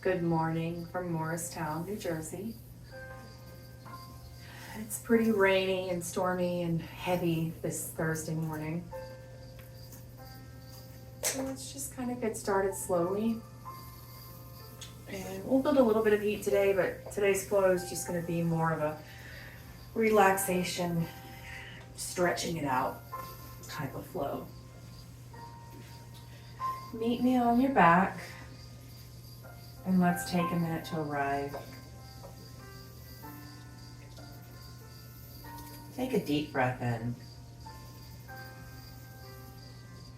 Good morning from Morristown, New Jersey. It's pretty rainy and stormy and heavy this Thursday morning. So let's just kind of get started slowly. And we'll build a little bit of heat today, but today's flow is just going to be more of a relaxation, stretching it out type of flow. Meet me on your back. And let's take a minute to arrive. Take a deep breath in.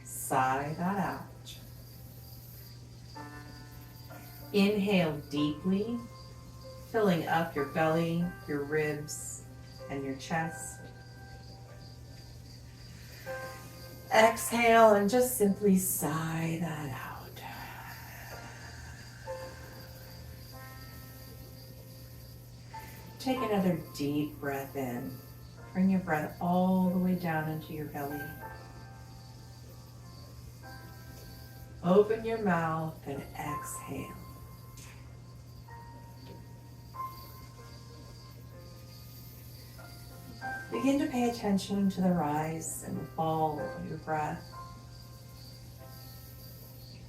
Sigh that out. Inhale deeply, filling up your belly, your ribs, and your chest. Exhale and just simply sigh that out. Take another deep breath in. Bring your breath all the way down into your belly. Open your mouth and exhale. Begin to pay attention to the rise and the fall of your breath,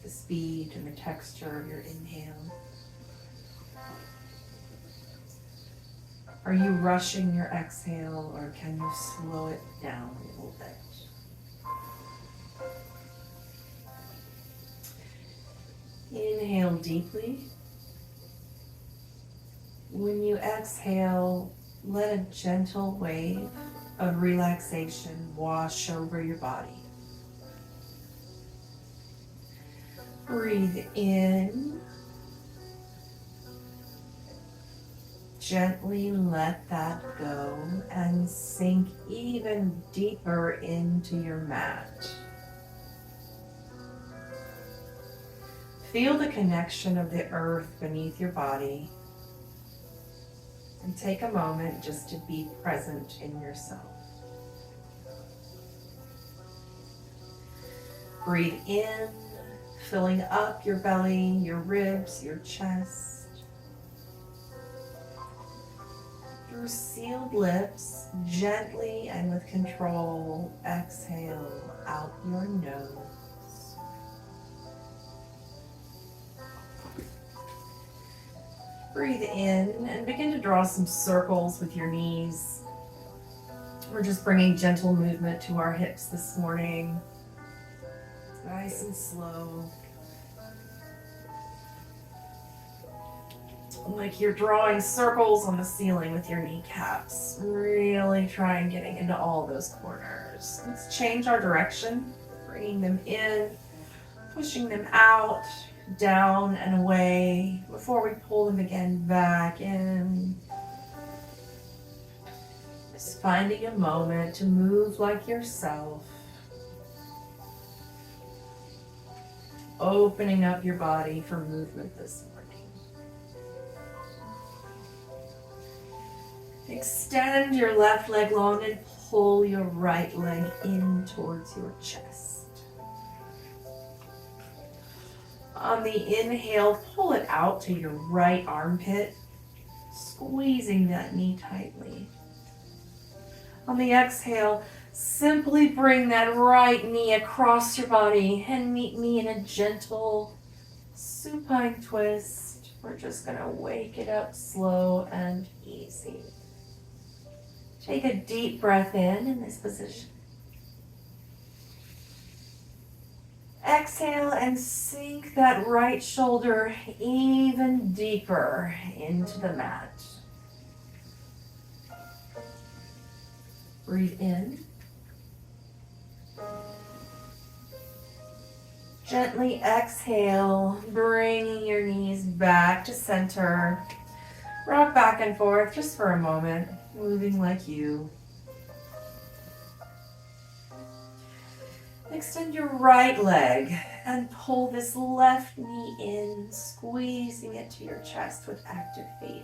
the speed and the texture of your inhale. Are you rushing your exhale, or can you slow it down a little bit? Inhale deeply. When you exhale, let a gentle wave of relaxation wash over your body. Breathe in. Gently let that go and sink even deeper into your mat. Feel the connection of the earth beneath your body and take a moment just to be present in yourself. Breathe in, filling up your belly, your ribs, your chest. Through sealed lips, gently and with control, exhale out your nose. Breathe in and begin to draw some circles with your knees. We're just bringing gentle movement to our hips this morning. Nice and slow. Like you're drawing circles on the ceiling with your kneecaps. Really try and getting into all those corners. Let's change our direction, bringing them in, pushing them out, down and away before we pull them again back in. Just finding a moment to move like yourself. Opening up your body for movement this morning. Extend your left leg long and pull your right leg in towards your chest. On the inhale, pull it out to your right armpit, squeezing that knee tightly. On the exhale, simply bring that right knee across your body and meet me in a gentle supine twist. We're just going to wake it up slow and easy. Take a deep breath in this position. Exhale and sink that right shoulder even deeper into the mat. Breathe in. Gently exhale, bringing your knees back to center. Rock back and forth just for a moment, moving like you. Extend your right leg and pull this left knee in, squeezing it to your chest with active feet.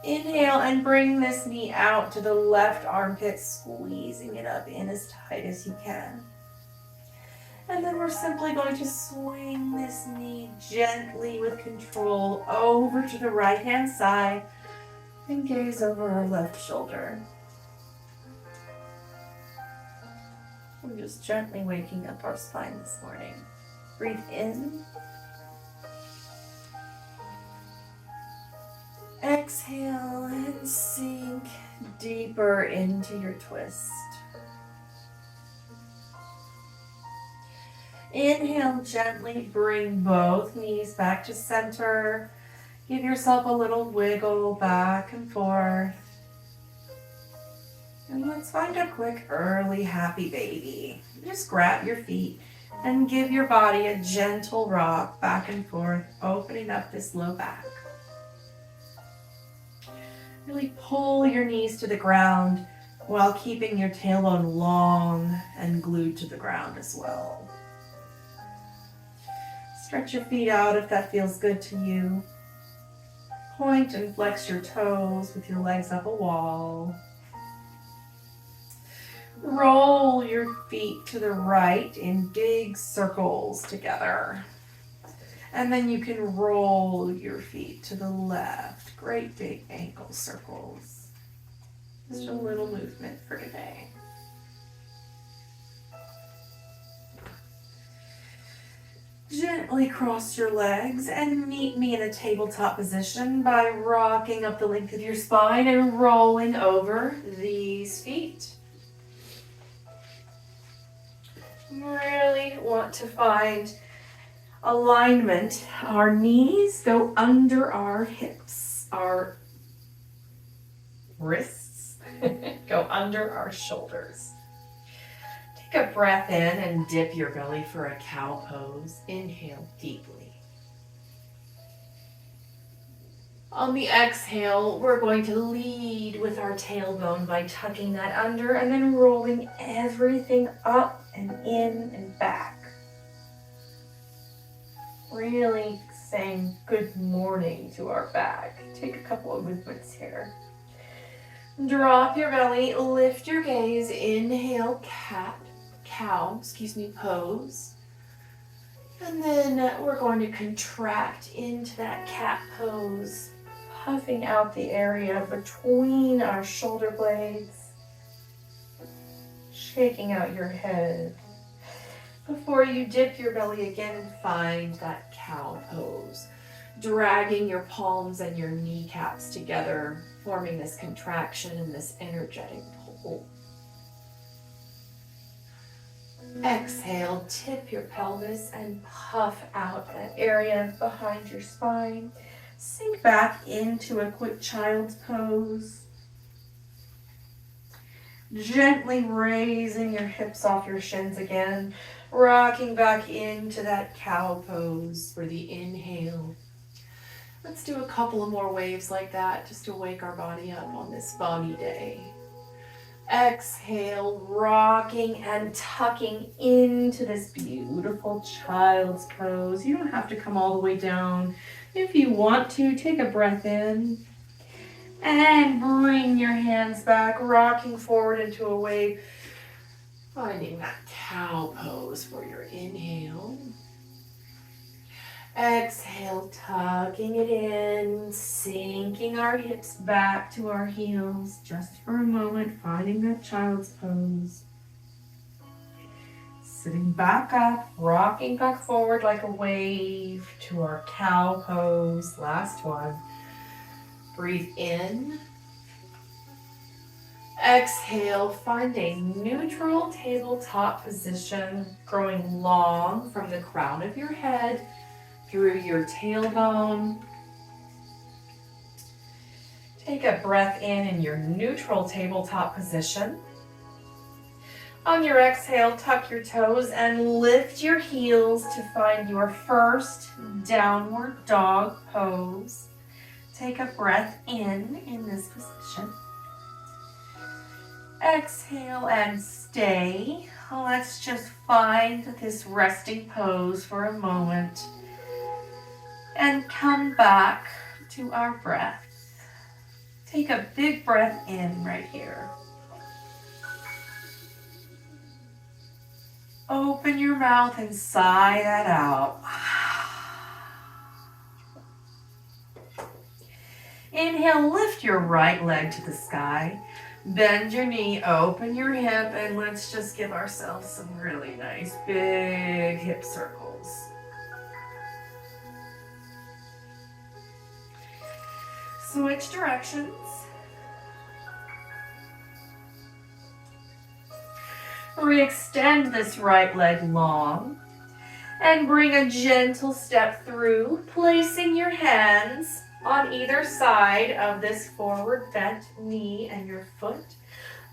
Inhale and bring this knee out to the left armpit, squeezing it up in as tight as you can. And then we're simply going to swing this knee gently with control over to the right hand side and gaze over our left shoulder. We're just gently waking up our spine this morning. Breathe in. Exhale and sink deeper into your twist. Inhale, gently bring both knees back to center. Give yourself a little wiggle back and forth. And let's find a quick early happy baby. Just grab your feet and give your body a gentle rock back and forth, opening up this low back. Really pull your knees to the ground while keeping your tailbone long and glued to the ground as well. Stretch your feet out if that feels good to you. Point and flex your toes with your legs up a wall. Roll your feet to the right in big circles together. And then you can roll your feet to the left. Great big ankle circles. Just a little movement for today. Gently cross your legs and meet me in a tabletop position by rocking up the length of your spine and rolling over these feet. Really want to find alignment. Our knees go under our hips. Our wrists go under our shoulders. Take a breath in and dip your belly for a cow pose. Inhale deeply. On the exhale, we're going to lead with our tailbone by tucking that under and then rolling everything up and in and back. Really saying good morning to our back. Take a couple of movements here. Drop your belly, lift your gaze, inhale, cow pose. And then we're going to contract into that cat pose, puffing out the area between our shoulder blades, shaking out your head. Before you dip your belly again, find that cow pose, dragging your palms and your kneecaps together, forming this contraction and this energetic pull. Exhale, tip your pelvis and puff out that area behind your spine. Sink back into a quick child's pose. Gently raising your hips off your shins again, rocking back into that cow pose for the inhale. Let's do a couple of more waves like that just to wake our body up on this foggy day. Exhale, rocking and tucking into this beautiful child's pose. You don't have to come all the way down. If you want to, take a breath in and bring your hands back, rocking forward into a wave. Finding that cow pose for your inhale. Exhale, tucking it in, sinking our hips back to our heels just for a moment, finding that child's pose. Sitting back up, rocking back forward like a wave to our cow pose. Last one. Breathe in. Exhale, find a neutral tabletop position, growing long from the crown of your head through your tailbone. Take a breath in your neutral tabletop position. On your exhale, tuck your toes and lift your heels to find your first downward dog pose. Take a breath in this position. Exhale and stay. Let's just find this resting pose for a moment and come back to our breath. Take a big breath in right here. Open your mouth and sigh that out. Inhale, lift your right leg to the sky. Bend your knee, open your hip, and let's just give ourselves some really nice big hip circles. Switch directions. Re-extend this right leg long and bring a gentle step through, placing your hands on either side of this forward bent knee and your foot.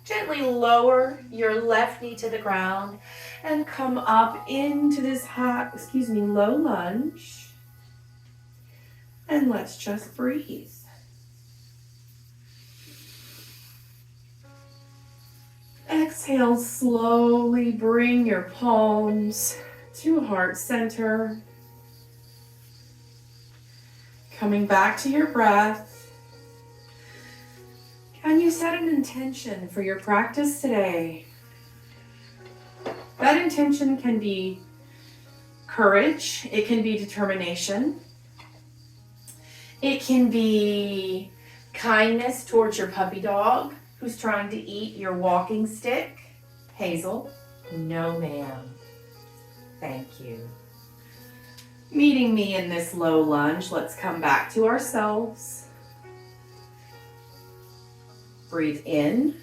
Gently lower your left knee to the ground and come up into this low lunge. And let's just breathe. Exhale, slowly bring your palms to heart center. Coming back to your breath. Can you set an intention for your practice today? That intention can be courage, it can be determination, it can be kindness towards your puppy dog who's trying to eat your walking stick. Hazel, no ma'am. Thank you. Meeting me in this low lunge, let's come back to ourselves. Breathe in.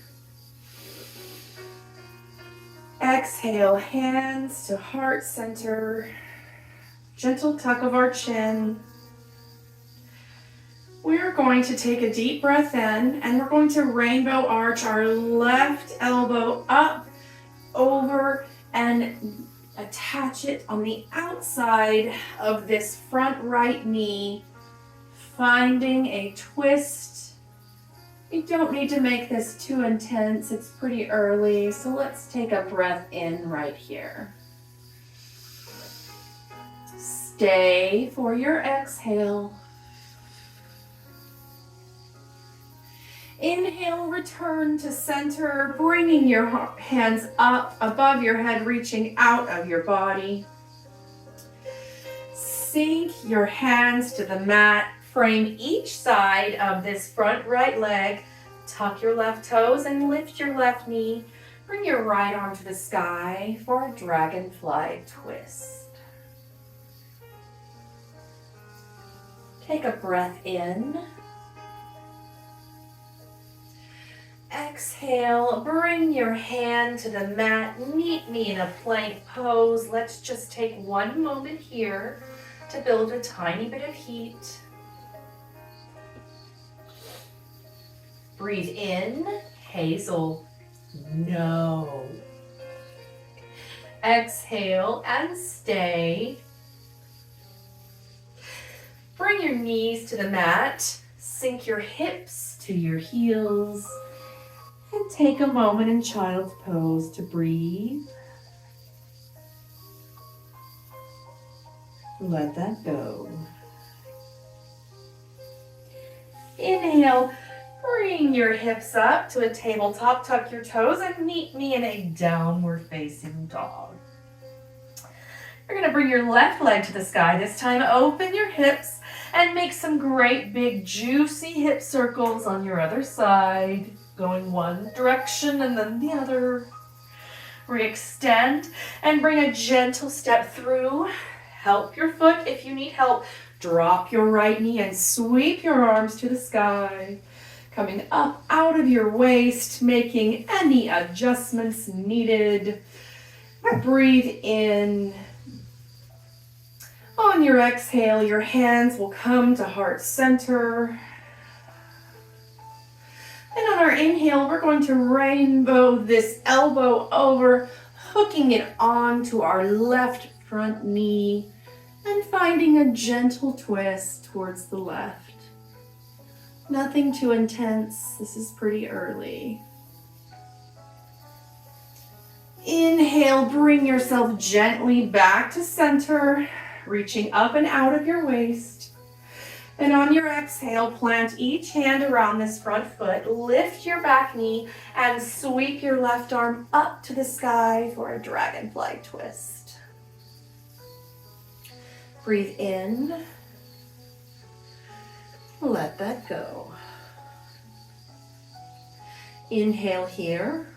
Exhale, hands to heart center. Gentle tuck of our chin. We're going to take a deep breath in and we're going to rainbow arch our left elbow up, over, and attach it on the outside of this front right knee, finding a twist. You don't need to make this too intense, it's pretty early, so let's take a breath in right here. Stay for your exhale. Inhale, return to center, bringing your hands up above your head, reaching out of your body. Sink your hands to the mat, frame each side of this front right leg, tuck your left toes and lift your left knee. Bring your right arm to the sky for a dragonfly twist. Take a breath in. Exhale, bring your hand to the mat, meet me in a plank pose. Let's just take one moment here to build a tiny bit of heat. Breathe in, Hazel, no. Exhale and stay. Bring your knees to the mat, sink your hips to your heels. And take a moment in child's pose to breathe. Let that go. Inhale, bring your hips up to a tabletop, tuck your toes, and meet me in a downward facing dog. You're gonna bring your left leg to the sky this time. Open your hips and make some great big juicy hip circles on your other side. Going one direction and then the other. Re-extend and bring a gentle step through. Help your foot if you need help. Drop your right knee and sweep your arms to the sky. Coming up out of your waist, making any adjustments needed. Breathe in. On your exhale, your hands will come to heart center. And on our inhale, we're going to rainbow this elbow over, hooking it onto our left front knee and finding a gentle twist towards the left. Nothing too intense. This is pretty early. Inhale, bring yourself gently back to center, reaching up and out of your waist. And on your exhale, plant each hand around this front foot, lift your back knee, and sweep your left arm up to the sky for a dragonfly twist. Breathe in. Let that go. Inhale here.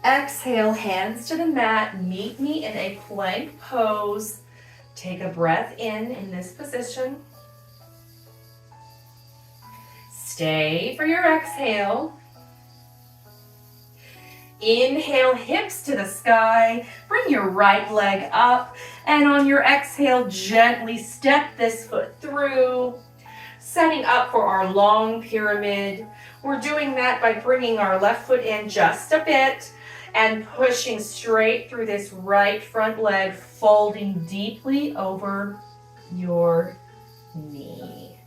Exhale, hands to the mat. Meet me in a plank pose. Take a breath in this position. Stay for your exhale. Inhale, hips to the sky. Bring your right leg up. And on your exhale, gently step this foot through. Setting up for our long pyramid. We're doing that by bringing our left foot in just a bit and pushing straight through this right front leg, folding deeply over your knee.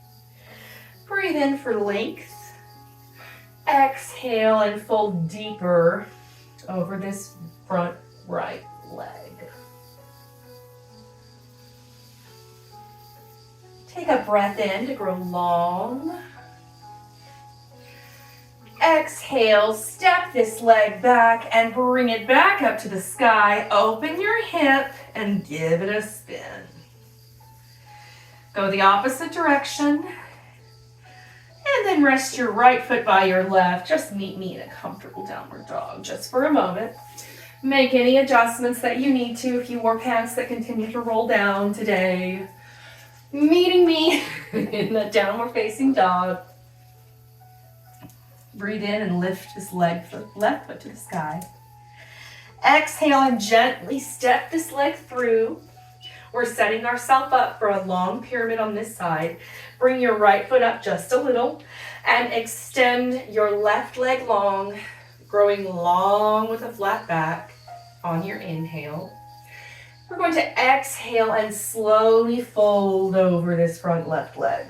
Breathe in for length. Exhale and fold deeper over this front right leg. Take a breath in to grow long. Exhale, step this leg back and bring it back up to the sky. Open your hip and give it a spin. Go the opposite direction. And then rest your right foot by your left. Just meet me in a comfortable downward dog just for a moment. Make any adjustments that you need to if you wore pants that continue to roll down today. Meeting me in the downward facing dog. Breathe in and lift this left foot to the sky. Exhale and gently step this leg through. We're setting ourselves up for a long pyramid on this side. Bring your right foot up just a little and extend your left leg long, growing long with a flat back on your inhale. We're going to exhale and slowly fold over this front left leg.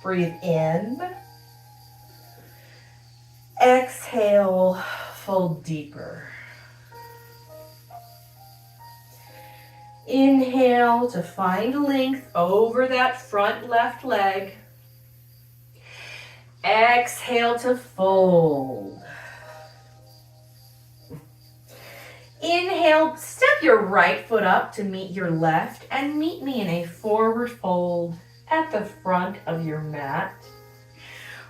Breathe in. Exhale, fold deeper. Inhale to find length over that front left leg. Exhale to fold. Inhale, step your right foot up to meet your left and meet me in a forward fold at the front of your mat.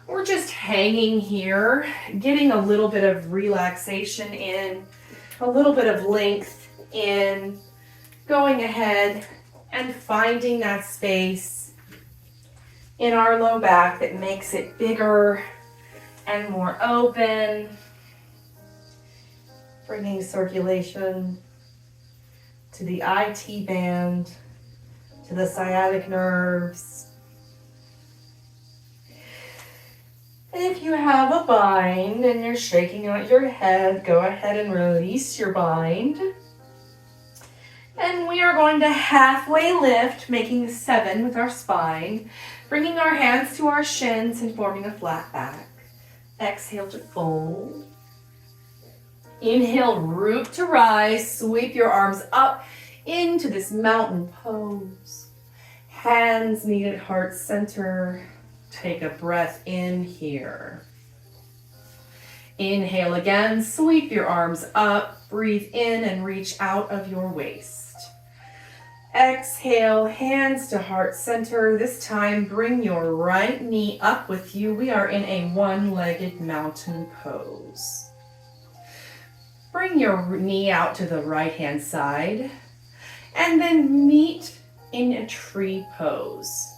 We're just hanging here, getting a little bit of relaxation in, a little bit of length in, going ahead and finding that space in our low back that makes it bigger and more open. Bringing circulation to the IT band, to the sciatic nerves. If you have a bind and you're shaking out your head, go ahead and release your bind. And we are going to halfway lift, making 7 with our spine, bringing our hands to our shins and forming a flat back. Exhale to fold. Inhale, root to rise. Sweep your arms up into this mountain pose. Hands meet at heart center. Take a breath in here. Inhale again, sweep your arms up. Breathe in and reach out of your waist. Exhale, hands to heart center. This time, bring your right knee up with you. We are in a one-legged mountain pose. Bring your knee out to the right-hand side and then meet in a tree pose.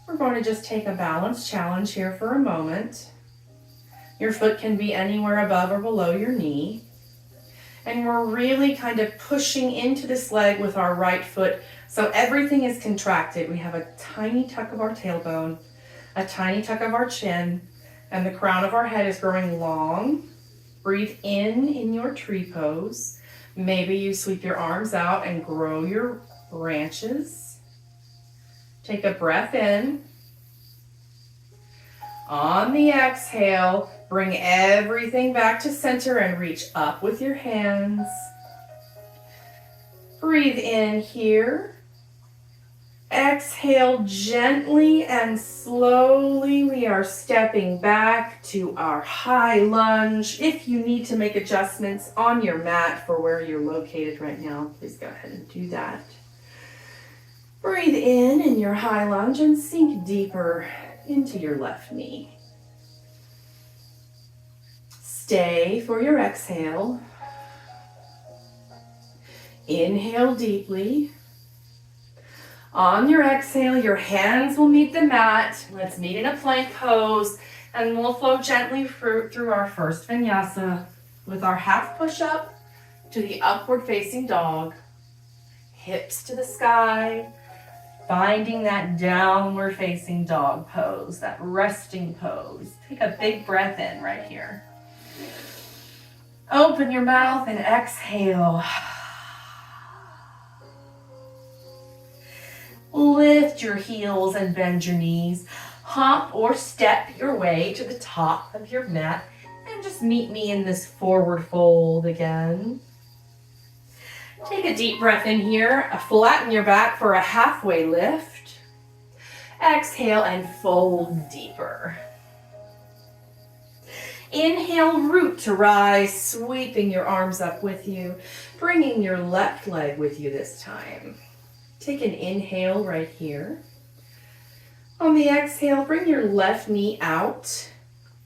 We're going to just take a balance challenge here for a moment. Your foot can be anywhere above or below your knee. And we're really kind of pushing into this leg with our right foot so everything is contracted. We have a tiny tuck of our tailbone, a tiny tuck of our chin, and the crown of our head is growing long. Breathe in your tree pose. Maybe you sweep your arms out and grow your branches. Take a breath in. On the exhale, bring everything back to center and reach up with your hands. Breathe in here. Exhale gently and slowly. We are stepping back to our high lunge. If you need to make adjustments on your mat for where you're located right now, please go ahead and do that. Breathe in your high lunge and sink deeper into your left knee. Stay for your exhale. Inhale deeply. On your exhale, your hands will meet the mat. Let's meet in a plank pose, and we'll flow gently through our first vinyasa with our half push-up to the upward facing dog. Hips to the sky, finding that downward facing dog pose, that resting pose. Take a big breath in right here. Open your mouth and exhale. Lift your heels and bend your knees. Hop or step your way to the top of your mat and just meet me in this forward fold again. Take a deep breath in here. Flatten your back for a halfway lift. Exhale and fold deeper. Inhale, root to rise, sweeping your arms up with you, bringing your left leg with you this time. Take an inhale right here. On the exhale, bring your left knee out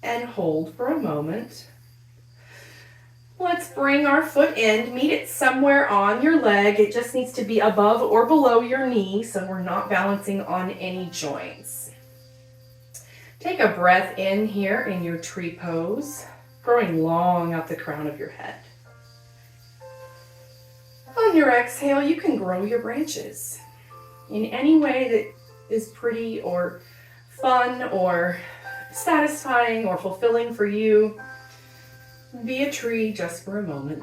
and hold for a moment. Let's bring our foot in, meet it somewhere on your leg. It just needs to be above or below your knee so we're not balancing on any joints. Take a breath in here in your tree pose, growing long out the crown of your head. On your exhale, you can grow your branches in any way that is pretty or fun or satisfying or fulfilling for you. Be a tree just for a moment.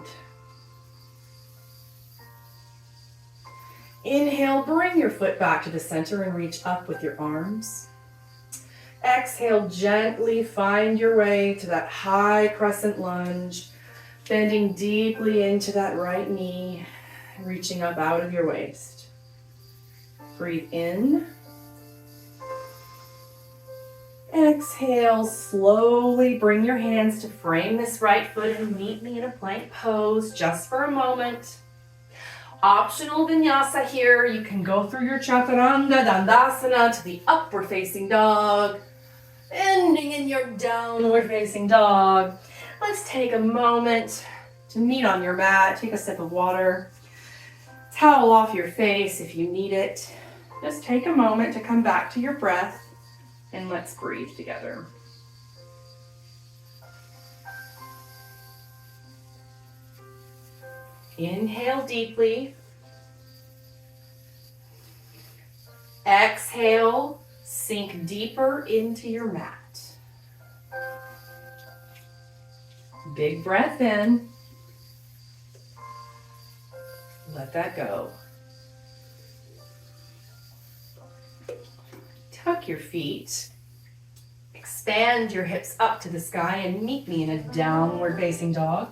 Inhale, bring your foot back to the center and reach up with your arms. Exhale, gently find your way to that high crescent lunge, bending deeply into that right knee, reaching up out of your waist. Breathe in. Exhale, slowly bring your hands to frame this right foot and meet me in a plank pose just for a moment. Optional vinyasa here. You can go through your chaturanga dandasana to the upward facing dog, ending in your downward facing dog. Let's take a moment to meet on your mat. Take a sip of water. Towel off your face if you need it. Just take a moment to come back to your breath and let's breathe together. Inhale deeply. Exhale, sink deeper into your mat. Big breath in. Let that go. Tuck your feet. Expand your hips up to the sky and meet me in a downward facing dog.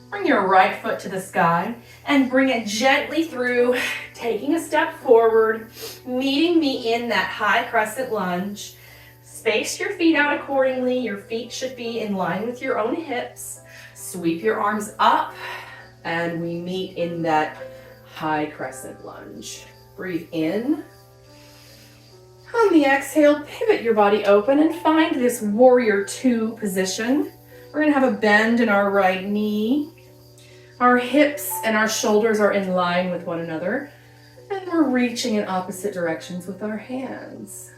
Bring your right foot to the sky and bring it gently through, taking a step forward, meeting me in that high crescent lunge. Space your feet out accordingly. Your feet should be in line with your own hips. Sweep your arms up and we meet in that high crescent lunge. Breathe in. On the exhale, pivot your body open and find this warrior two position. We're gonna have a bend in our right knee. Our hips and our shoulders are in line with one another. And we're reaching in opposite directions with our hands.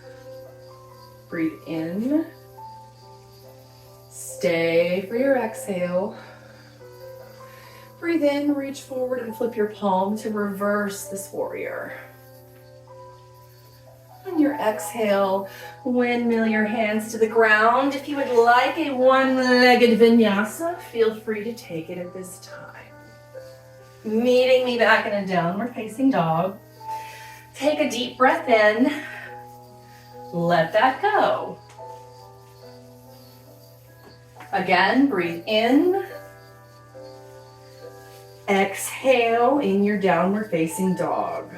Breathe in. Stay for your exhale. Breathe in, reach forward and flip your palm to reverse this warrior. On your exhale, windmill your hands to the ground. If you would like a one-legged vinyasa, feel free to take it at this time. Meeting me back in a downward facing dog. Take a deep breath in. Let that go. Again, breathe in. Exhale in your downward facing dog.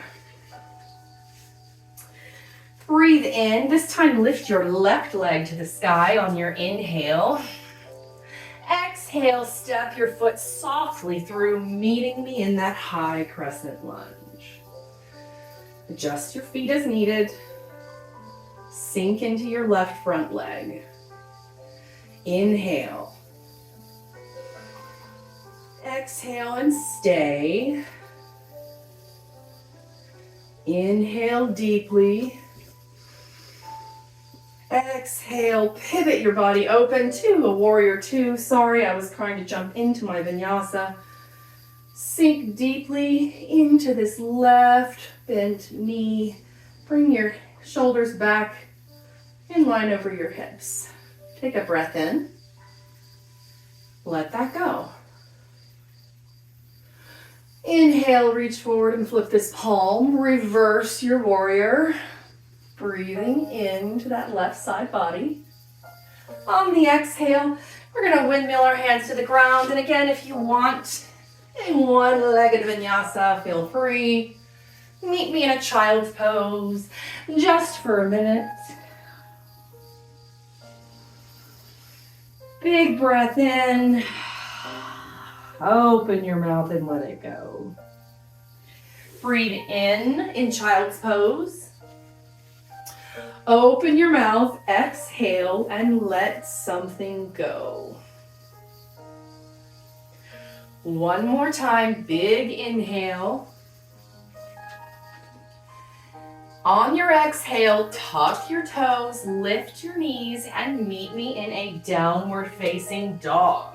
Breathe in. This time lift your left leg to the sky on your inhale. Exhale, step your foot softly through, meeting me in that high crescent lunge. Adjust your feet as needed. Sink into your left front leg. Inhale. Exhale and stay. Inhale deeply. Exhale, pivot your body open to a warrior two. Sorry, I was trying to jump into my vinyasa. Sink deeply into this left bent knee. Bring your shoulders back in line over your hips. Take a breath in. Let that go. Inhale, reach forward and flip this palm. Reverse your warrior. Breathing into that left side body. On the exhale, we're going to windmill our hands to the ground. And again, if you want a one-legged vinyasa, feel free. Meet me in a child's pose just for a minute. Big breath in. Open your mouth and let it go. Breathe in child's pose. Open your mouth, exhale, and let something go. One more time, big inhale. On your exhale, tuck your toes, lift your knees, and meet me in a downward facing dog.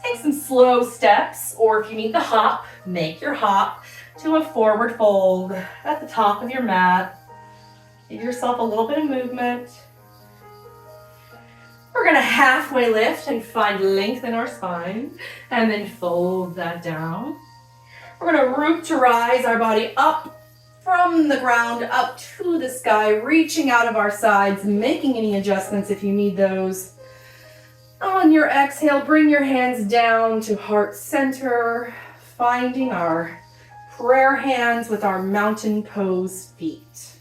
Take some slow steps, or if you need the hop, make your hop to a forward fold at the top of your mat. Give yourself a little bit of movement. We're gonna halfway lift and find length in our spine, and then fold that down. We're gonna root to rise our body up from the ground up to the sky, reaching out of our sides, making any adjustments if you need those. On your exhale, bring your hands down to heart center, finding our prayer hands with our mountain pose feet.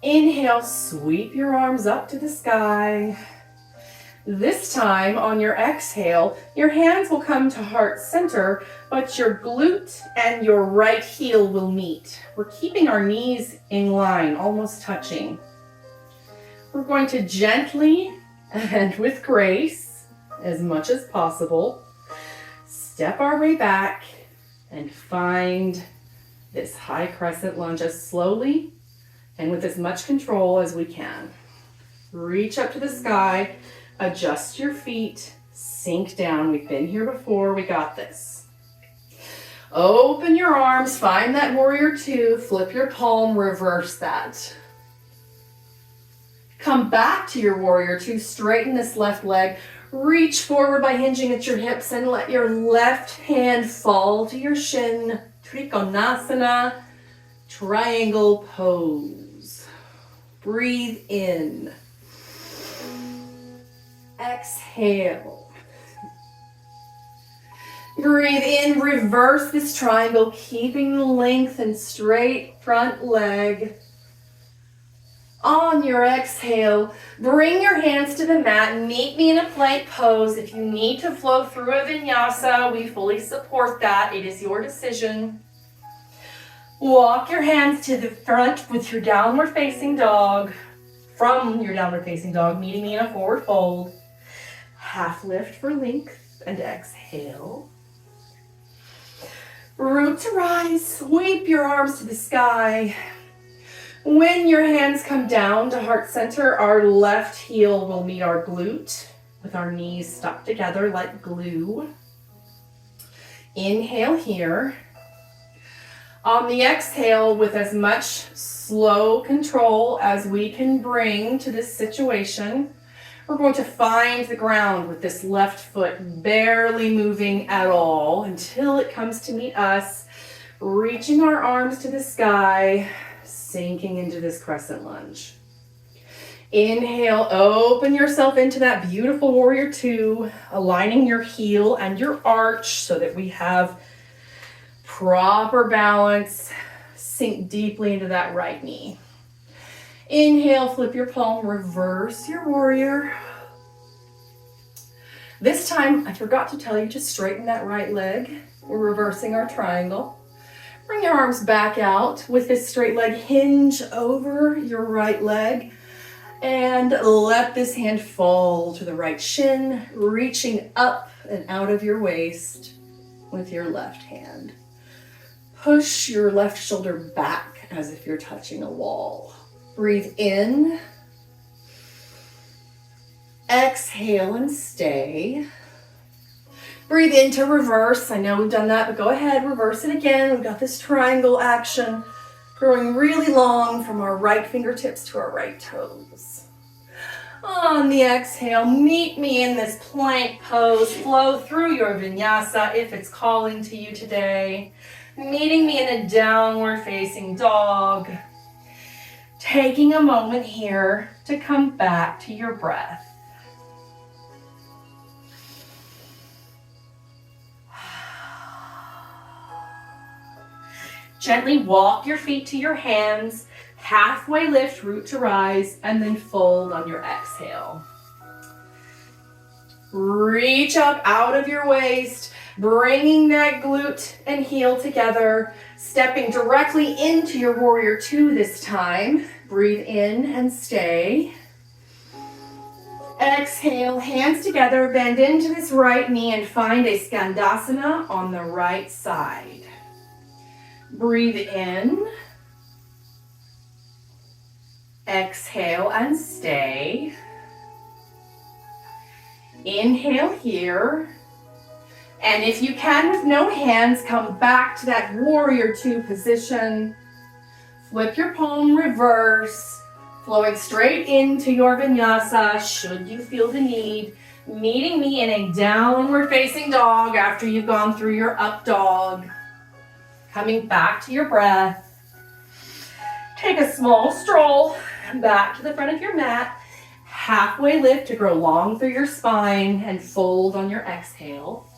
Inhale, sweep your arms up to the sky. This time, on your exhale, your hands will come to heart center, but your glute and your right heel will meet. We're keeping our knees in line, almost touching. We're going to gently and with grace, as much as possible, step our way back and find this high crescent lunge as slowly and with as much control as we can. Reach up to the sky, adjust your feet, sink down. We've been here before, we got this. Open your arms, find that warrior two, flip your palm, reverse that. Come back to your warrior two, straighten this left leg, reach forward by hinging at your hips and let your left hand fall to your shin, Trikonasana, triangle pose. Breathe in. Exhale. Breathe in, reverse this triangle, keeping the length and straight front leg. On your exhale, bring your hands to the mat, meet me in a plank pose. If you need to flow through a vinyasa, we fully support that. It is your decision. Walk your hands to the front with your downward facing dog. From your downward facing dog, meeting me in a forward fold. Half lift for length and exhale. Root to rise, sweep your arms to the sky. When your hands come down to heart center, our left heel will meet our glute with our knees stuck together like glue. Inhale here. On the exhale, with as much slow control as we can bring to this situation, we're going to find the ground with this left foot barely moving at all until it comes to meet us, reaching our arms to the sky, sinking into this crescent lunge. Inhale, open yourself into that beautiful warrior two, aligning your heel and your arch so that we have proper balance. Sink deeply into that right knee. Inhale, flip your palm, reverse your warrior. This time, I forgot to tell you to straighten that right leg. We're reversing our triangle. Bring your arms back out with this straight leg. Hinge over your right leg and let this hand fall to the right shin, reaching up and out of your waist with your left hand. Push your left shoulder back as if you're touching a wall. Breathe in. Exhale and stay. Breathe into reverse. I know we've done that, but go ahead, reverse it again. We've got this triangle action growing really long from our right fingertips to our right toes. On the exhale, meet me in this plank pose. Flow through your vinyasa if it's calling to you today. Meeting me in a downward facing dog. Taking a moment here to come back to your breath. Gently walk your feet to your hands, halfway lift, root to rise, and then fold on your exhale. Reach up out of your waist, bringing that glute and heel together, stepping directly into your warrior two this time. Breathe in and stay. Exhale, hands together, bend into this right knee and find a Skandasana on the right side. Breathe in. Exhale and stay. Inhale here. And if you can, with no hands, come back to that warrior two position. Flip your palm reverse, flowing straight into your vinyasa, should you feel the need. Meeting me in a downward facing dog after you've gone through your up dog. Coming back to your breath. Take a small stroll back to the front of your mat. Halfway lift to grow long through your spine and fold on your exhale.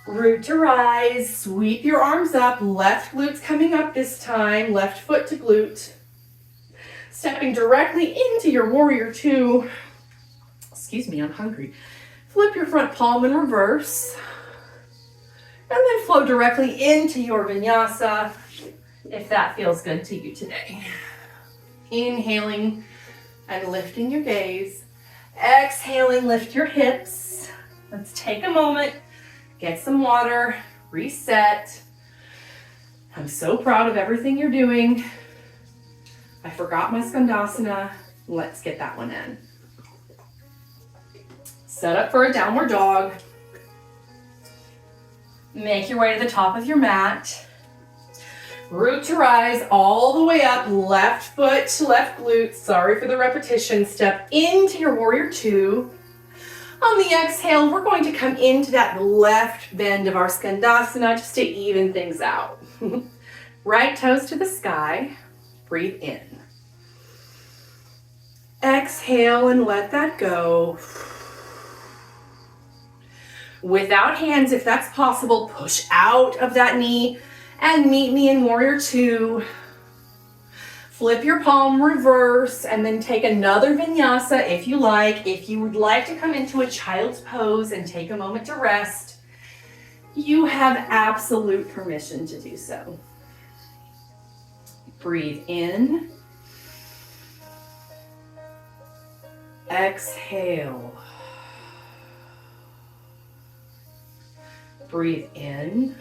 Root to rise, sweep your arms up, left glute's coming up this time, left foot to glute. Stepping directly into your warrior two. Excuse me, I'm hungry. Flip your front palm in reverse. And then flow directly into your vinyasa, if that feels good to you today. Inhaling and lifting your gaze. Exhaling, lift your hips. Let's take a moment, get some water, reset. I'm so proud of everything you're doing. I forgot my Skandasana. Let's get that one in. Set up for a downward dog. Make your way to the top of your mat. Root to rise all the way up, left foot to left glute. Sorry for the repetition. Step into your warrior two. On the exhale, we're going to come into that left bend of our Skandasana just to even things out. Right toes to the sky. Breathe in. Exhale and let that go. Without hands, if that's possible, push out of that knee and meet me in warrior two. Flip your palm reverse and then take another vinyasa if you like. If you would like to come into a child's pose and take a moment to rest, you have absolute permission to do so. Breathe in. Exhale. Breathe in.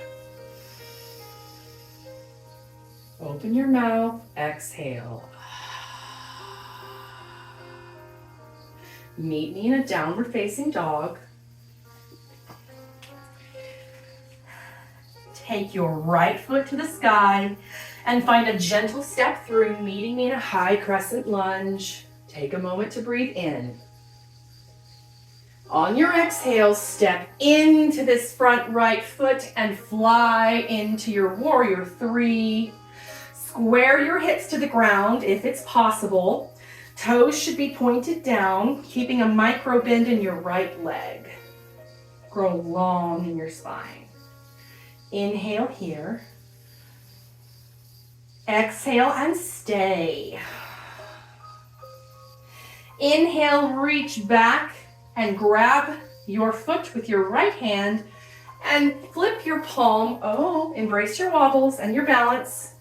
Open your mouth. Exhale. Meet me in a downward facing dog. Take your right foot to the sky and find a gentle step through, meeting me in a high crescent lunge. Take a moment to breathe in. On your exhale, step into this front right foot and fly into your warrior three. Square your hips to the ground if it's possible. Toes should be pointed down, keeping a micro bend in your right leg. Grow long in your spine. Inhale here. Exhale and stay. Inhale, reach back and grab your foot with your right hand and flip your palm. Oh, embrace your wobbles and your balance.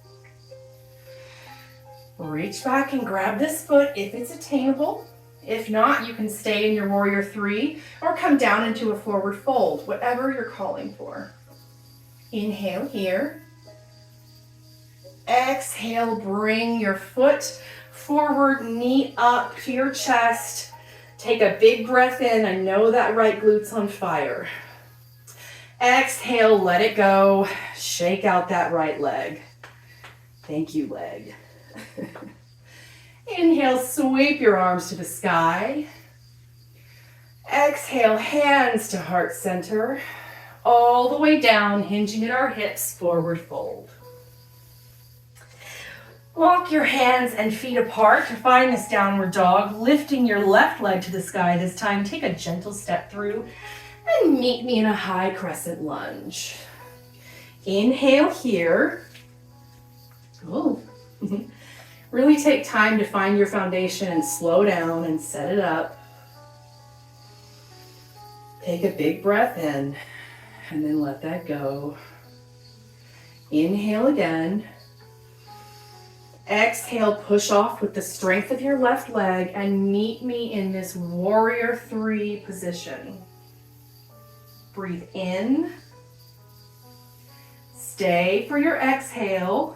Reach back and grab this foot if it's attainable. If not, you can stay in your warrior three or come down into a forward fold, whatever you're calling for. Inhale here. Exhale, bring your foot forward, knee up to your chest. Take a big breath in. I know that right glute's on fire. Exhale, let it go. Shake out that right leg. Thank you, leg. Inhale, sweep your arms to the sky. Exhale, hands to heart center. All the way down, hinging at our hips, forward fold. Walk your hands and feet apart to find this downward dog, lifting your left leg to the sky this time. Take a gentle step through and meet me in a high crescent lunge. Inhale here. Ooh. Really take time to find your foundation and slow down and set it up. Take a big breath in and then let that go. Inhale again. Exhale, push off with the strength of your left leg and meet me in this warrior three position. Breathe in. Stay for your exhale.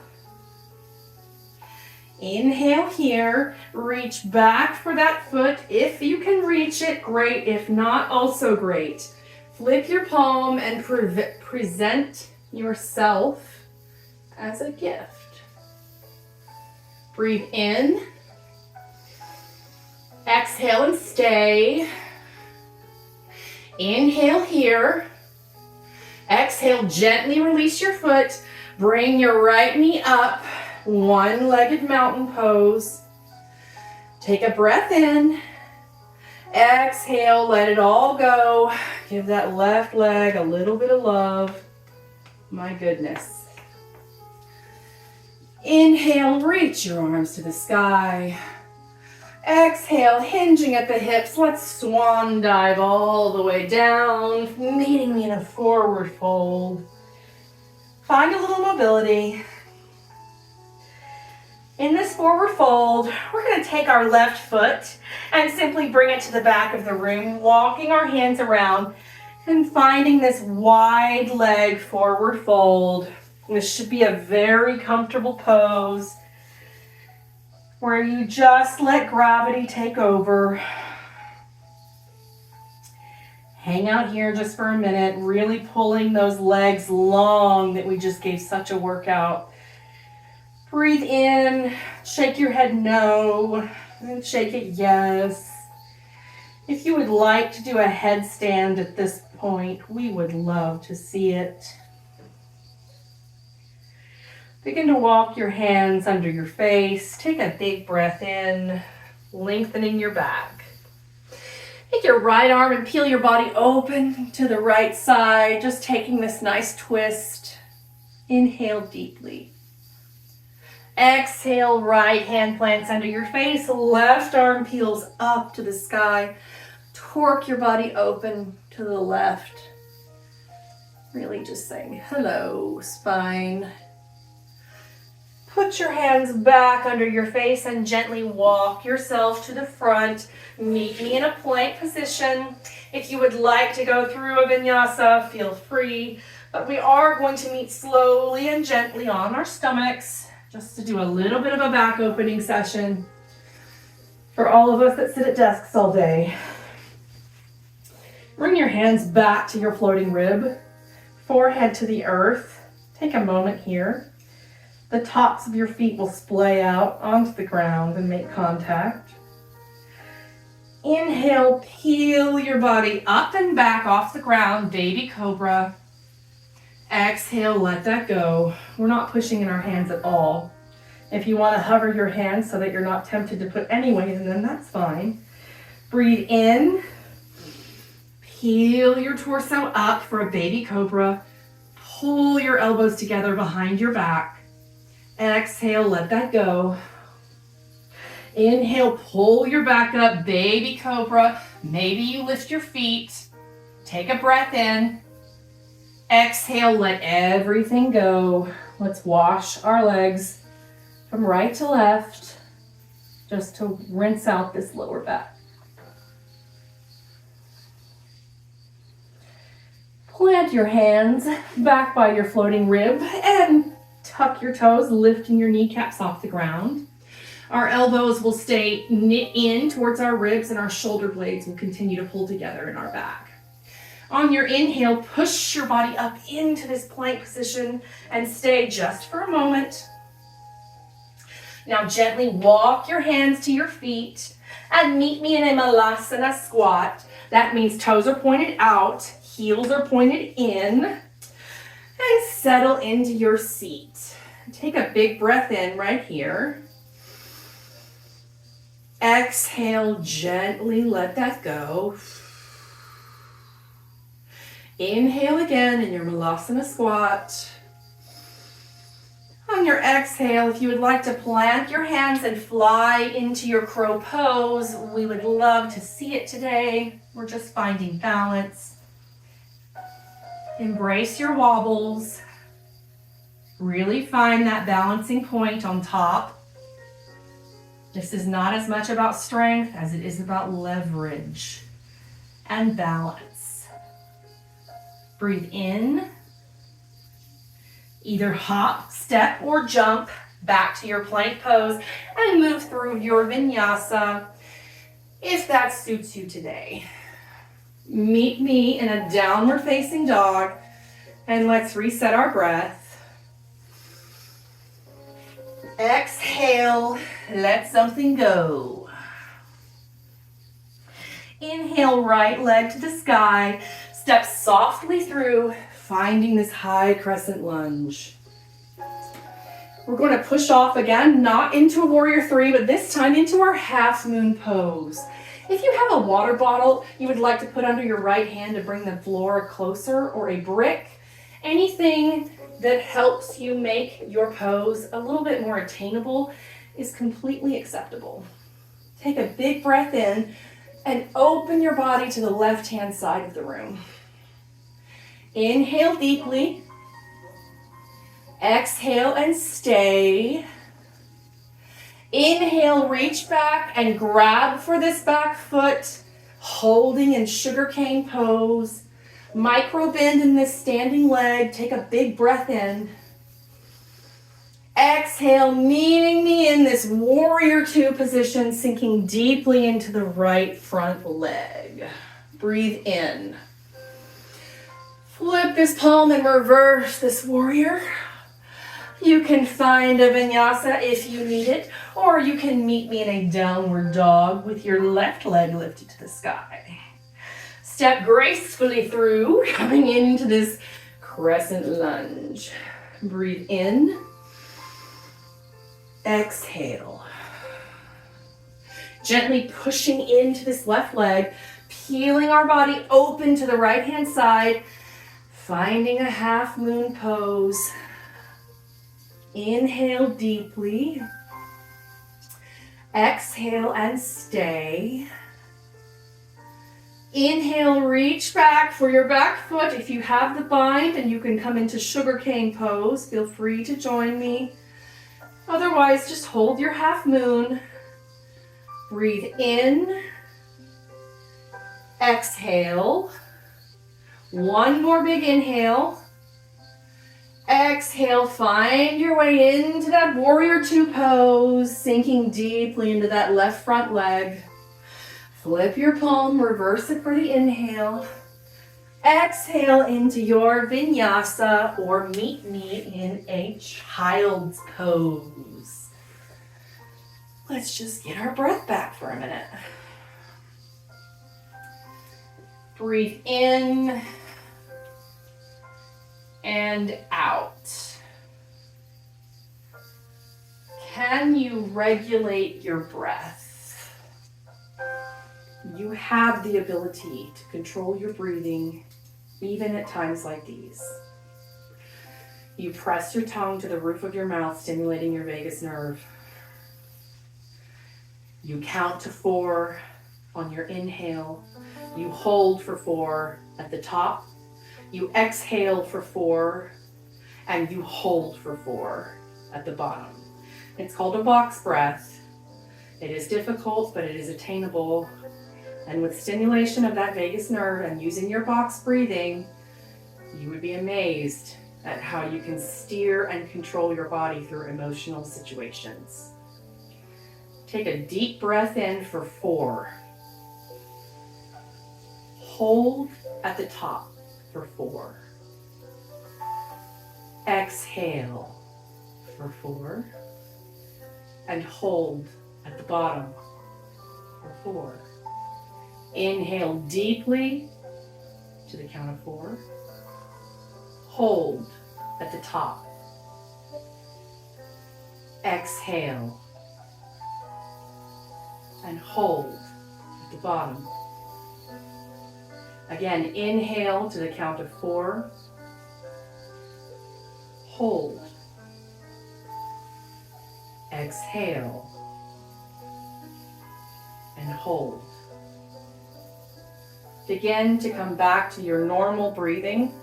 Inhale here. Reach back for that foot. If you can reach it, great. If not, also great. Flip your palm and present yourself as a gift. Breathe in. Exhale and stay. Inhale here. Exhale, gently release your foot. Bring your right knee up. One-legged mountain pose. Take a breath in. Exhale, let it all go. Give that left leg a little bit of love. My goodness. Inhale, reach your arms to the sky. Exhale, hinging at the hips. Let's swan dive all the way down, meeting me in a forward fold. Find a little mobility. In this forward fold, we're going to take our left foot and simply bring it to the back of the room, walking our hands around and finding this wide leg forward fold. This should be a very comfortable pose where you just let gravity take over. Hang out here just for a minute, really pulling those legs long that we just gave such a workout. Breathe in, shake your head no, and shake it yes. If you would like to do a headstand at this point, we would love to see it. Begin to walk your hands under your face. Take a big breath in, lengthening your back. Take your right arm and peel your body open to the right side, just taking this nice twist. Inhale deeply. Exhale, right hand plants under your face, left arm peels up to the sky. Torque your body open to the left. Really just saying hello, spine. Put your hands back under your face and gently walk yourself to the front. Meet me in a plank position. If you would like to go through a vinyasa, feel free. But we are going to meet slowly and gently on our stomachs, just to do a little bit of a back opening session for all of us that sit at desks all day. Bring your hands back to your floating rib, forehead to the earth. Take a moment here. The tops of your feet will splay out onto the ground and make contact. Inhale, peel your body up and back off the ground, baby cobra. Exhale, let that go. We're not pushing in our hands at all. If you want to hover your hands so that you're not tempted to put any weight in them, that's fine. Breathe in. Peel your torso up for a baby cobra. Pull your elbows together behind your back. Exhale, let that go. Inhale, pull your back up, baby cobra. Maybe you lift your feet. Take a breath in. Exhale, let everything go. Let's wash our legs from right to left, just to rinse out this lower back. Plant your hands back by your floating rib and tuck your toes, lifting your kneecaps off the ground. Our elbows will stay knit in towards our ribs and our shoulder blades will continue to pull together in our back. On your inhale, push your body up into this plank position and stay just for a moment. Now gently walk your hands to your feet and meet me in a Malasana squat. That means toes are pointed out, heels are pointed in, and settle into your seat. Take a big breath in right here. Exhale, gently let that go. Inhale again in your Malasana squat. On your exhale, if you would like to plant your hands and fly into your crow pose, we would love to see it today. We're just finding balance. Embrace your wobbles. Really find that balancing point on top. This is not as much about strength as it is about leverage and balance. Breathe in. Either hop, step, or jump back to your plank pose and move through your vinyasa if that suits you today. Meet me in a downward facing dog and let's reset our breath. Exhale, let something go. Inhale, right leg to the sky. Step softly through, finding this high crescent lunge. We're going to push off again, not into a warrior three, but this time into our half moon pose. If you have a water bottle you would like to put under your right hand to bring the floor closer, or a brick, anything that helps you make your pose a little bit more attainable is completely acceptable. Take a big breath in and open your body to the left-hand side of the room. Inhale deeply. Exhale and stay. Inhale, reach back and grab for this back foot, holding in sugarcane pose. Micro bend in this standing leg. Take a big breath in. Exhale, meeting me in this warrior two position, sinking deeply into the right front leg. Breathe in. Flip this palm and reverse this warrior. You can find a vinyasa if you need it, or you can meet me in a downward dog with your left leg lifted to the sky. Step gracefully through, coming into this crescent lunge. Breathe in. Exhale. Gently pushing into this left leg, peeling our body open to the right-hand side, finding a half moon pose. Inhale deeply. Exhale and stay. Inhale, reach back for your back foot. If you have the bind and you can come into sugarcane pose, feel free to join me. Otherwise, just hold your half moon. Breathe in. Exhale. One more big inhale. Exhale, find your way into that warrior two pose, sinking deeply into that left front leg. Flip your palm, reverse it for the inhale. Exhale into your vinyasa, or meet me in a child's pose. Let's just get our breath back for a minute. Breathe in and out. Can you regulate your breath? You have the ability to control your breathing, even at times like these. You press your tongue to the roof of your mouth, stimulating your vagus nerve. You count to 4 on your inhale. You hold for 4 at the top. You exhale for 4, and you hold for 4 at the bottom. It's called a box breath. It is difficult, but it is attainable. And with stimulation of that vagus nerve and using your box breathing, you would be amazed at how you can steer and control your body through emotional situations. Take a deep breath in for 4. Hold at the top for 4. Exhale for 4. And hold at the bottom for 4. Inhale deeply to the count of 4. Hold at the top. Exhale. And hold at the bottom. Again, inhale to the count of 4. Hold. Exhale. And hold. Begin to come back to your normal breathing,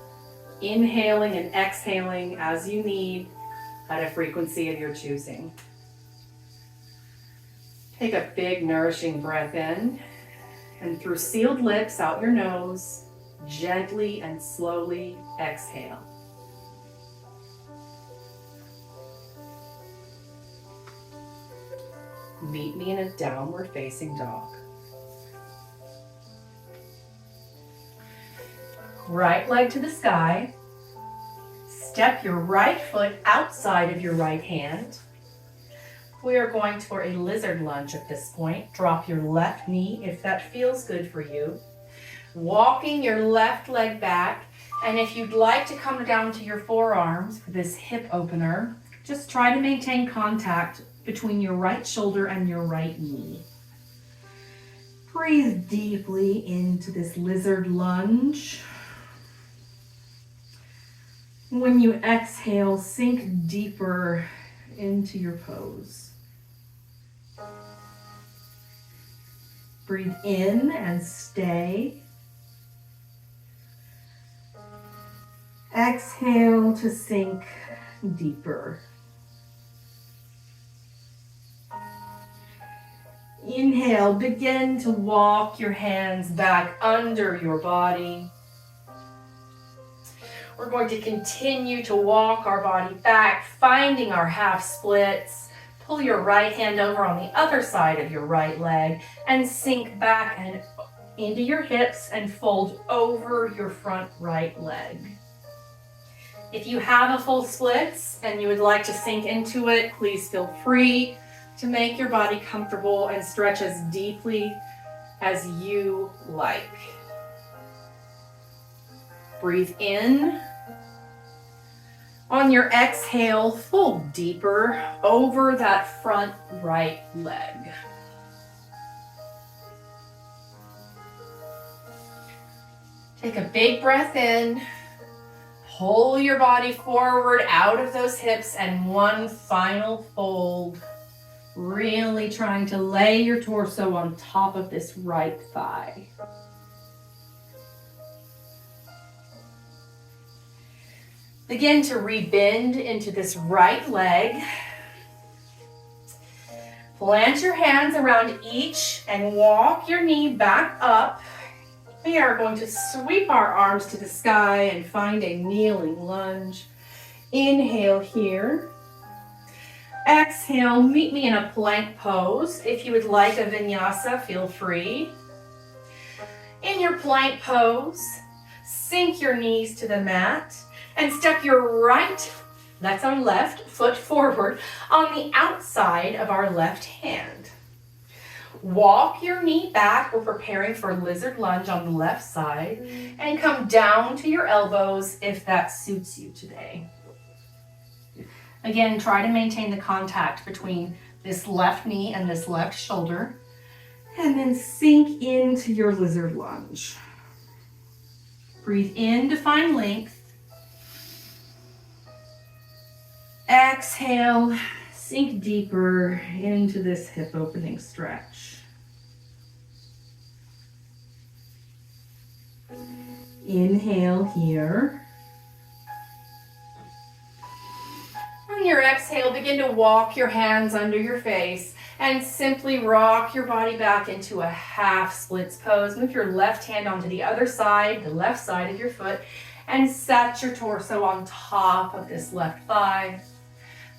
inhaling and exhaling as you need at a frequency of your choosing. Take a big, nourishing breath in, and through sealed lips out your nose, gently and slowly exhale. Meet me in a downward facing dog. Right leg to the sky. Step your right foot outside of your right hand. We are going for a lizard lunge at this point. Drop your left knee if that feels good for you. Walking your left leg back. And if you'd like to come down to your forearms for this hip opener, just try to maintain contact between your right shoulder and your right knee. Breathe deeply into this lizard lunge. When you exhale, sink deeper into your pose. Breathe in and stay. Exhale to sink deeper. Inhale, begin to walk your hands back under your body. We're going to continue to walk our body back, finding our half splits. Pull your right hand over on the other side of your right leg and sink back and into your hips and fold over your front right leg. If you have a full splits and you would like to sink into it, please feel free to make your body comfortable and stretch as deeply as you like. Breathe in. On your exhale, fold deeper over that front right leg. Take a big breath in. Pull your body forward out of those hips and one final fold. Really trying to lay your torso on top of this right thigh. Begin to rebend into this right leg. Plant your hands around each and walk your knee back up. We are going to sweep our arms to the sky and find a kneeling lunge. Inhale here. Exhale, meet me in a plank pose. If you would like a vinyasa, feel free. In your plank pose, sink your knees to the mat and step your right, that's our left, foot forward on the outside of our left hand. Walk your knee back. We're preparing for a lizard lunge on the left side, and come down to your elbows if that suits you today. Again, try to maintain the contact between this left knee and this left shoulder, and then sink into your lizard lunge. Breathe in to find length. Exhale, sink deeper into this hip opening stretch. Inhale here. On your exhale, begin to walk your hands under your face and simply rock your body back into a half splits pose. Move your left hand onto the other side, the left side of your foot, and set your torso on top of this left thigh.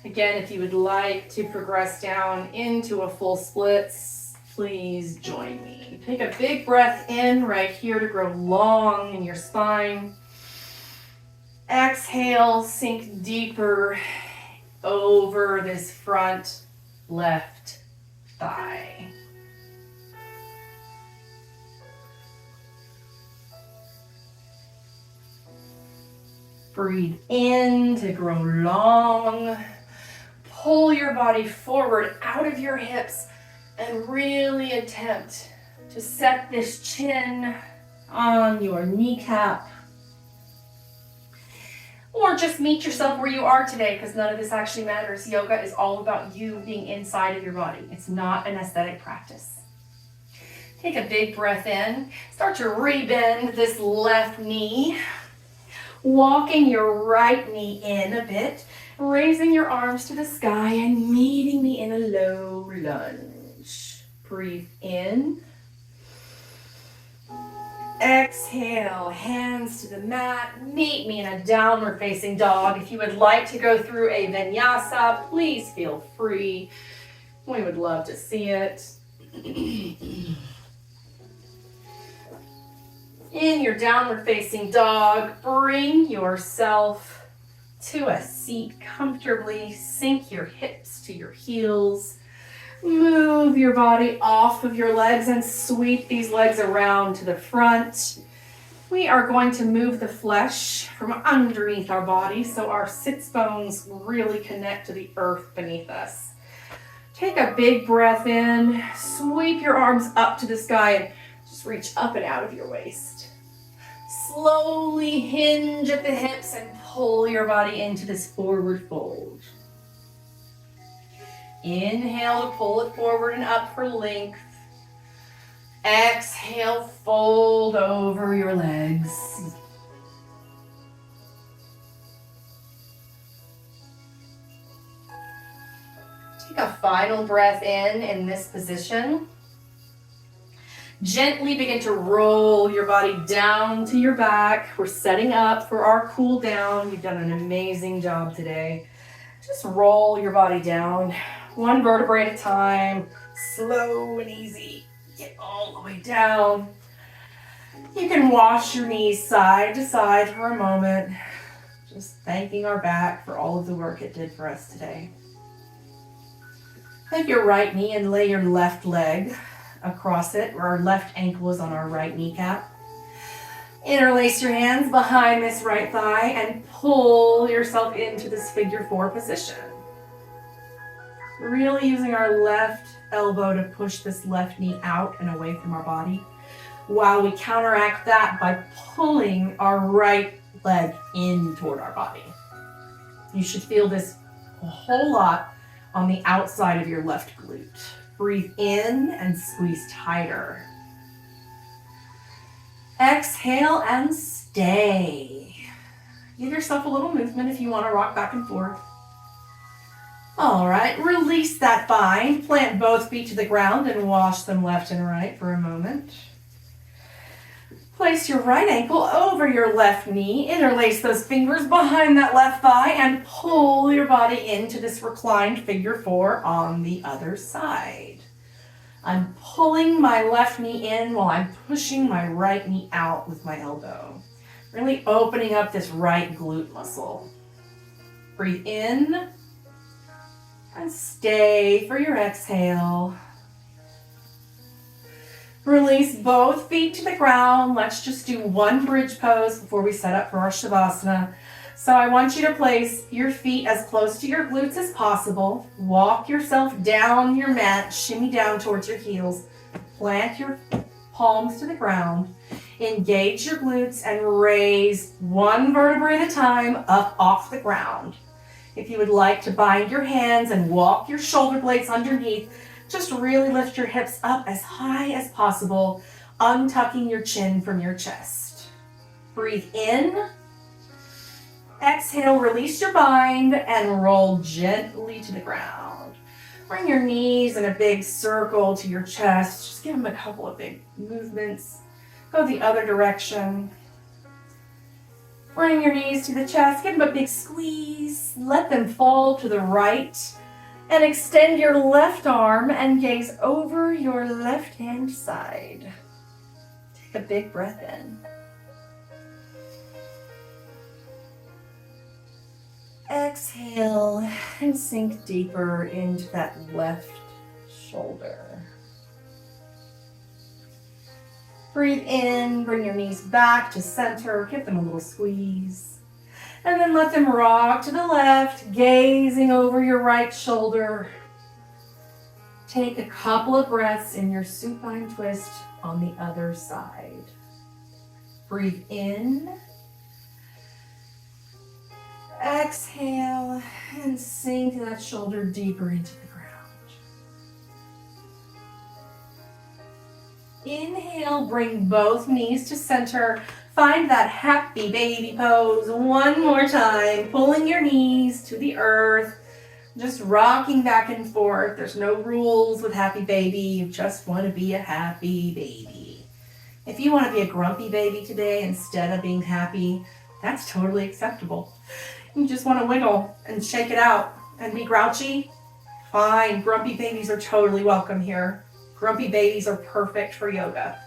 Again, if you would like to progress down into a full splits, please join me. Take a big breath in right here to grow long in your spine. Exhale, sink deeper over this front left thigh. Breathe in to grow long. Pull your body forward out of your hips and really attempt to set this chin on your kneecap. Or just meet yourself where you are today, because none of this actually matters. Yoga is all about you being inside of your body. It's not an aesthetic practice. Take a big breath in. Start to rebend this left knee. Walking your right knee in a bit. Raising your arms to the sky and meeting me in a low lunge. Breathe in. Exhale, hands to the mat. Meet me in a downward facing dog. If you would like to go through a vinyasa, please feel free. We would love to see it. In your downward facing dog, bring yourself to a seat comfortably. Sink your hips to your heels. Move your body off of your legs and sweep these legs around to the front. We are going to move the flesh from underneath our body so our sits bones really connect to the earth beneath us. Take a big breath in. Sweep your arms up to the sky and just reach up and out of your waist. Slowly hinge at the hips and pull your body into this forward fold. Inhale to pull it forward and up for length. Exhale, fold over your legs. Take a final breath in this position. Gently begin to roll your body down to your back. We're setting up for our cool down. You've done an amazing job today. Just roll your body down, one vertebrae at a time, slow and easy. Get all the way down. You can wash your knees side to side for a moment, just thanking our back for all of the work it did for us today. Take your right knee and lay your left leg across it, where our left ankle is on our right kneecap. Interlace your hands behind this right thigh and pull yourself into this figure four position. Really using our left elbow to push this left knee out and away from our body, while we counteract that by pulling our right leg in toward our body. You should feel this a whole lot on the outside of your left glute. Breathe in and squeeze tighter. Exhale and stay. Give yourself a little movement if you want to rock back and forth. All right, release that bind. Plant both feet to the ground and wash them left and right for a moment. Place your right ankle over your left knee. Interlace those fingers behind that left thigh and pull your body into this reclined figure four on the other side. I'm pulling my left knee in while I'm pushing my right knee out with my elbow. Really opening up this right glute muscle. Breathe in and stay for your exhale. Release both feet to the ground. Let's just do one bridge pose before we set up for our Shavasana. So I want you to place your feet as close to your glutes as possible. Walk yourself down your mat, shimmy down towards your heels. Plant your palms to the ground. Engage your glutes and raise one vertebrae at a time up off the ground. If you would like to bind your hands and walk your shoulder blades underneath, just really lift your hips up as high as possible, untucking your chin from your chest. Breathe in. Exhale, release your bind and roll gently to the ground. Bring your knees in a big circle to your chest. Just give them a couple of big movements. Go the other direction. Bring your knees to the chest. Give them a big squeeze. Let them fall to the right. And extend your left arm and gaze over your left-hand side. Take a big breath in. Exhale and sink deeper into that left shoulder. Breathe in, bring your knees back to center, give them a little squeeze. And then let them rock to the left, gazing over your right shoulder. Take a couple of breaths in your supine twist on the other side. Breathe in. Exhale and sink that shoulder deeper into the ground. Inhale, bring both knees to center. Find that happy baby pose one more time, pulling your knees to the earth, just rocking back and forth. There's no rules with happy baby. You just want to be a happy baby. If you want to be a grumpy baby today instead of being happy, that's totally acceptable. You just want to wiggle and shake it out and be grouchy. Fine, grumpy babies are totally welcome here. Grumpy babies are perfect for yoga.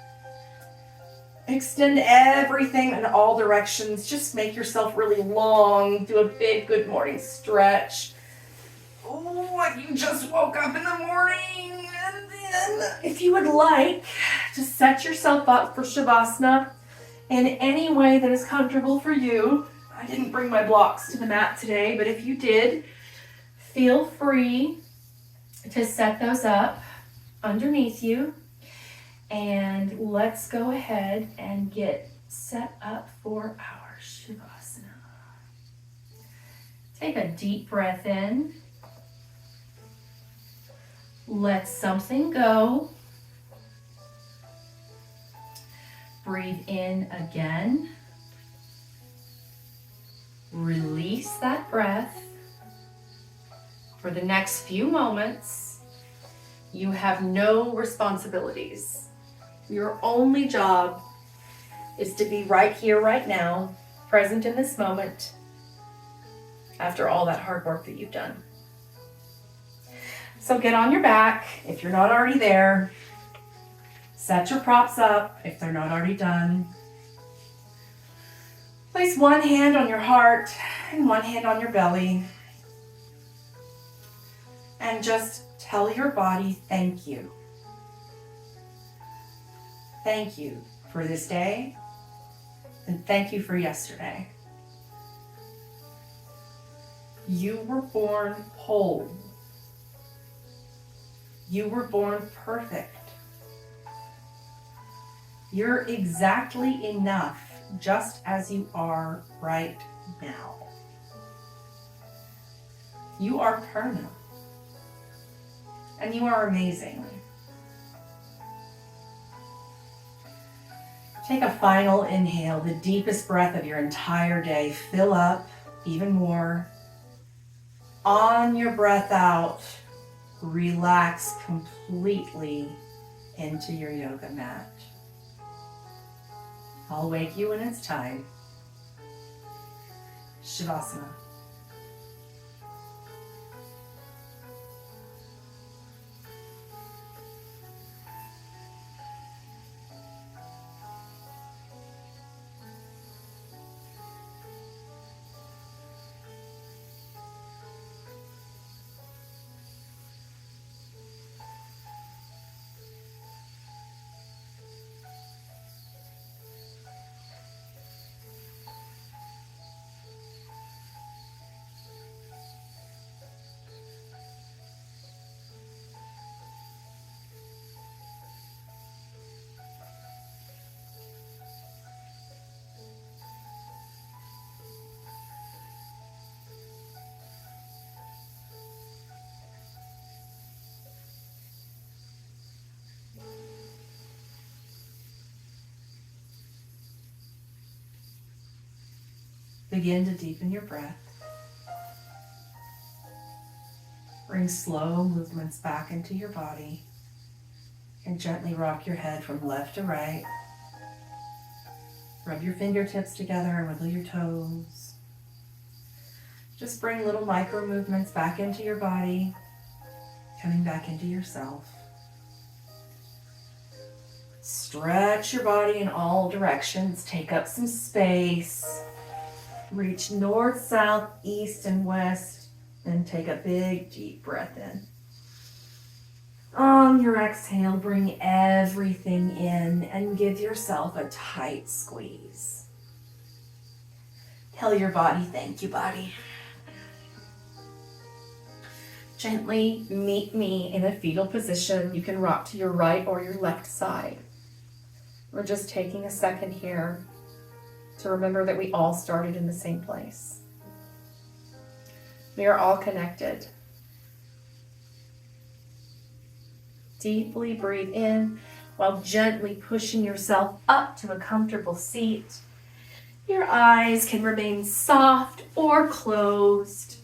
Extend everything in all directions. Just make yourself really long. Do a big good morning stretch. Oh, like you just woke up in the morning. And then, if you would like to set yourself up for Shavasana in any way that is comfortable for you. I didn't bring my blocks to the mat today, but if you did, feel free to set those up underneath you. And let's go ahead and get set up for our Shavasana. Take a deep breath in. Let something go. Breathe in again. Release that breath. For the next few moments, you have no responsibilities. Your only job is to be right here, right now, present in this moment, after all that hard work that you've done. So get on your back if you're not already there. Set your props up if they're not already done. Place one hand on your heart and one hand on your belly. And just tell your body, thank you. Thank you for this day, and thank you for yesterday. You were born whole. You were born perfect. You're exactly enough just as you are right now. You are Purna, and you are amazing. Take a final inhale, the deepest breath of your entire day. Fill up even more. On your breath out, relax completely into your yoga mat. I'll wake you when it's time. Shavasana. Begin to deepen your breath. Bring slow movements back into your body and gently rock your head from left to right. Rub your fingertips together and wiggle your toes. Just bring little micro movements back into your body, coming back into yourself. Stretch your body in all directions. Take up some space. Reach north, south, east, and west. And take a big, deep breath in. On your exhale, bring everything in and give yourself a tight squeeze. Tell your body, thank you, body. Gently meet me in a fetal position. You can rock to your right or your left side. We're just taking a second here to remember that we all started in the same place. We are all connected. Deeply breathe in while gently pushing yourself up to a comfortable seat. Your eyes can remain soft or closed.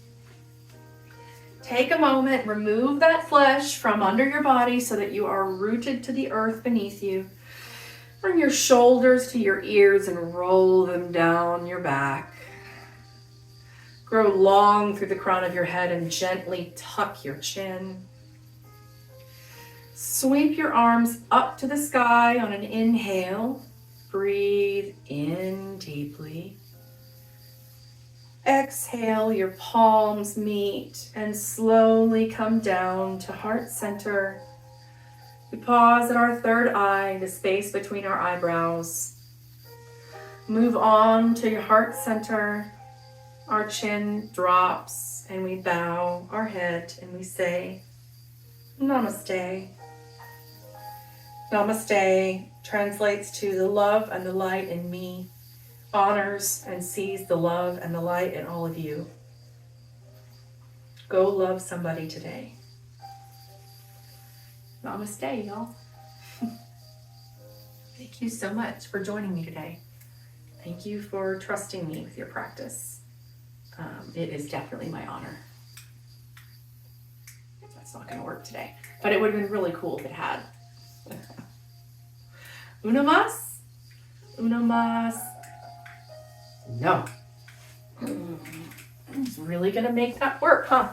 Take a moment, remove that flesh from under your body so that you are rooted to the earth beneath you. Bring your shoulders to your ears and roll them down your back. Grow long through the crown of your head and gently tuck your chin. Sweep your arms up to the sky on an inhale. Breathe in deeply. Exhale, your palms meet and slowly come down to heart center. We pause at our third eye, the space between our eyebrows. Move on to your heart center. Our chin drops and we bow our head and we say, Namaste. Namaste translates to the love and the light in me, honors and sees the love and the light in all of you. Go love somebody today. Namaste, y'all. Thank you so much for joining me today. Thank you for trusting me with your practice. It is definitely my honor. That's not going to work today, but it would have been really cool if it had. Uno más? Uno más? No. It's really going to make that work, huh?